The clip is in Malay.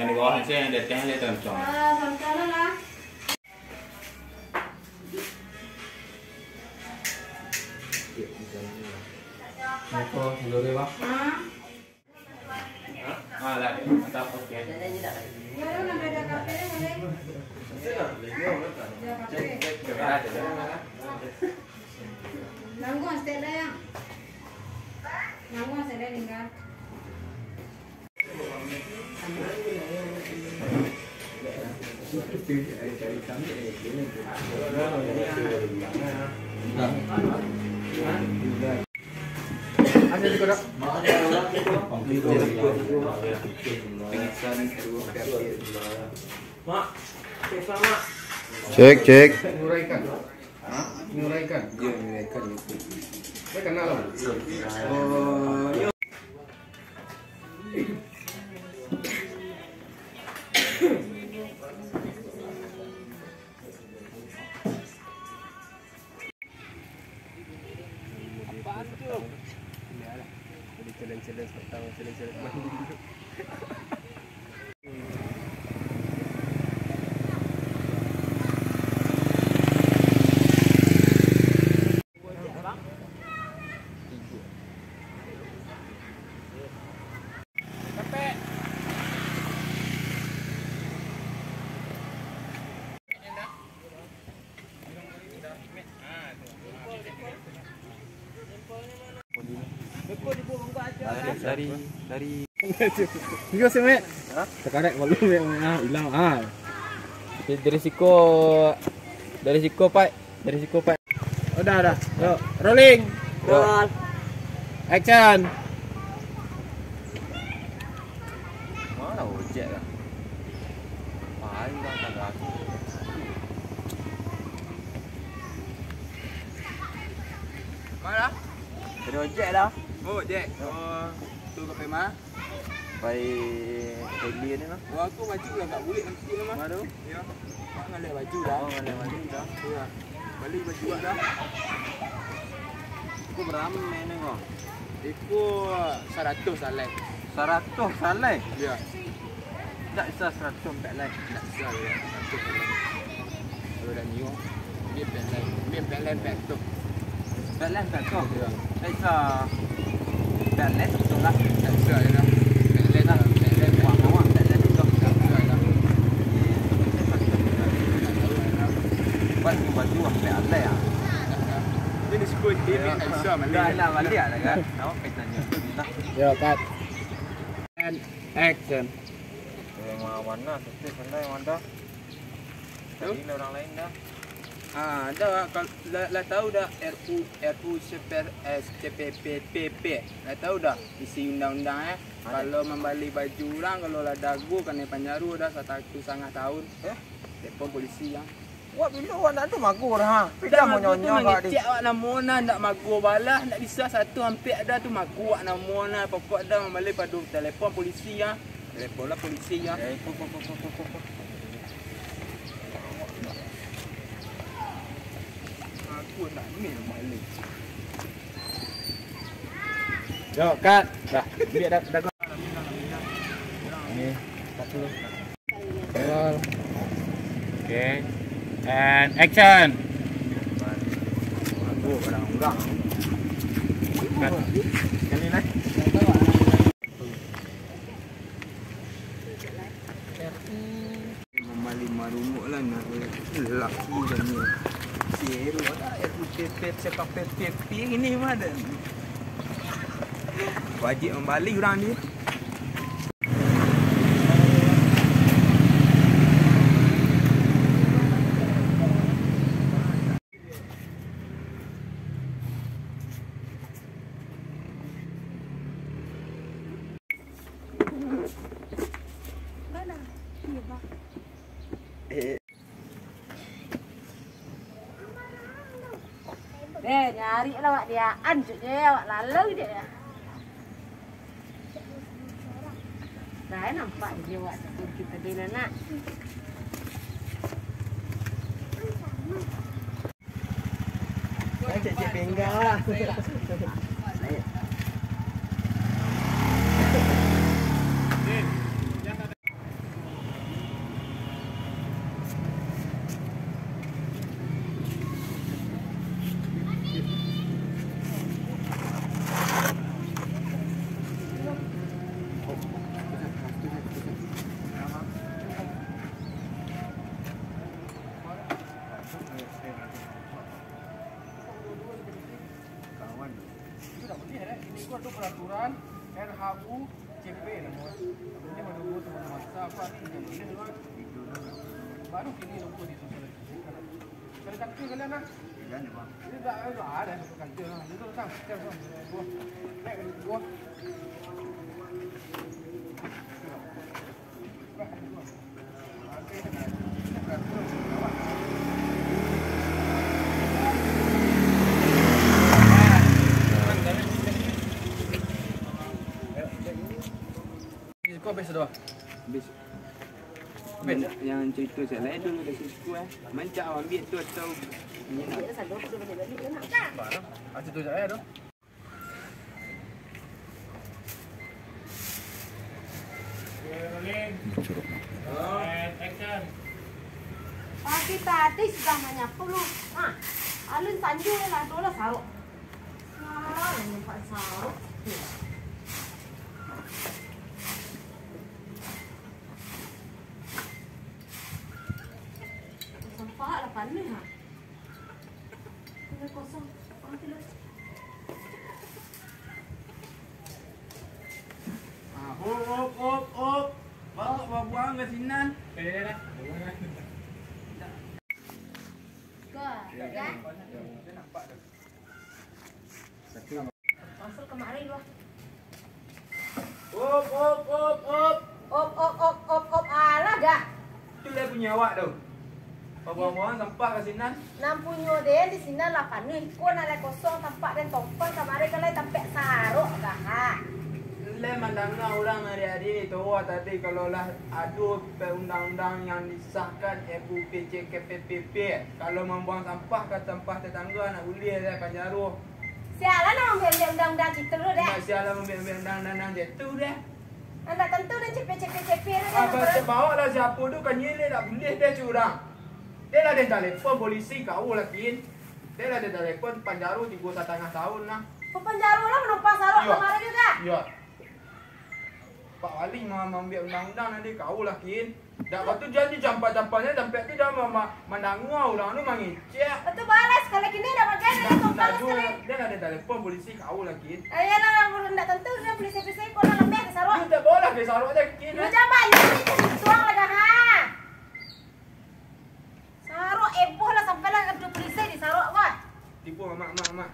Yang di bawah aja, yang di atas lihat kencang. Sama-sama lah. Apa? Dulu Bang. Lah, mantap oke. Baru nak ada kafe boleh. Nanggung stella yang. Nanggung stella tinggal. Ada di kodok. Mak, mak. Cek. Nguraikan. Nguraikan. Iya, nguraikan itu. Saya kenal loh. Oh, iya. Apaan tuh? Iyalah. Jadi challenge pertama, challenge mandi dulu. Dari Juga sih, Mek. Sekarang malu yang hilang. dari risiko Pak. Udah. Yuk, rolling. Roll. Action. Mana ojek lah. Paling dah tak aku. Mana? Dari ojek dah. Oh, Jack. Oh, tu ke Pema. Baik Heli ni mah. Oh, aku baju lah kat bulik nanti lah mah. Mana? Ya. Mak ngalek baju dah. Oh, ngalai mandi dah. Ya. Balik baju dah. Aku beramai ni kau. Iku 100 salai. 100 salai. Ya. Tak bisa 100 tak lain. Tak sal ya. 100 salai. Kalau dah niu, dia pelai. Dia pelai tu. Tak lain tak kau. Ya. Tak bisa. Tak lain betul lah. Tak sal ya. Pelai dah. Pelai Wah, awak tak lain betul. tak sal dah. Buat baju apa alai ah. Ini sebut dia tak sal Dah malai. nak balik lah kan. Awak kaitannya. Ya, cut. And action. Yang mana setiap pandai mana. Tadi orang lain dah. Dah kalau lah tahu dah RU CPPPP. Lah tahu dah isi undang-undang Kalau membalik baju orang kalau lah dagu kena penjara dah 1,5 tahun. Telefon polisi yang. Wah, bila awak nak tu magur ha. Tidak mau nyonya awak di. Cek awak namona nak magur balah nak bisa satu hampir ada tu magur awak namona pokok dah membalik pada telefon polisi ya. Telefon lah polisi ya. Aku nak ni balik. Yo, cut. Dah, biar dah. Ini satu. Roll. Okay. And action. Aku orang-orang. Cut. Kali ni. Memali marumuk lah nak lelaki dan ni. Zero dah pepet sepak pepet ini mana. Wajib membalik orang ni. Nyari lah wak dia anjuk je wak lalu dia. Dah nampak dia wak kita di nak. Cek pinggang lah. peraturan RHU CP namanya. Ini menunggu teman-teman siapa ini baru kini nunggu di sosialisasikan. Kalau kantor kalian nah? Ini tak ada kantor nah. Itu datang, gua. Naik gua. Kau habis dah? Habis. Yang cerita saya lain dulu dah situ Mancak awak ambil tu atau ni nak. Dia sadar tu banyak balik nak. Barang. Asyik tu saya dah. Action. Pagi tadi sudah menyapu lu. Ah, alun sanju lah dola saruk. Salah nampak saruk. Sampah lah panik ha. Ini kosong. Nanti lu. Op. Bawa buang ke sinan. Dah. Kan? Masuk kemari lu. Op. Alah dah. Tu dia punya awak tu. Bawa-bawa sampah ke sinan. Nampunyo deh di sini lah panik. Kau nak kosong tempat dan topan kemari kalau tempat saruk dah ha. Le mandangnya orang hari-hari itu tadi kalau lah adu undang-undang yang disahkan RUU PCKPPP kalau membuang sampah ke tempat tetangga nak boleh saya Panjaru. Sialan nak ambil undang-undang kita dulu deh. Tak sialah ambil undang-undang itu deh. Anda tentu dan CP Apa bawa lah siapa tu kan nyele tak boleh dia curang. Dia lah dia telefon polisi kau lagi. Dia lah dia telefon Panjaru 3,5 tahun lah. Penjara lah menumpang saruk kemarin juga. Ya. Pak Wali mau ambil undang-undang nanti kau lakin. Dak waktu janji campak-campaknya sampai tu dah mandangua orang tu mangicek. Betul balas kalau kini dah pakai dia tumpang sekali. Dia ada telefon polisi kau lakin. Ayalah nak tentu dia polisi kau nak ambil ke saruk. Dia tak boleh ke saruk dia kin. Lu jangan ni tuang lah ha. Saruk eboh lah sampai lah ke polisi di saruk kau. Tipu mak.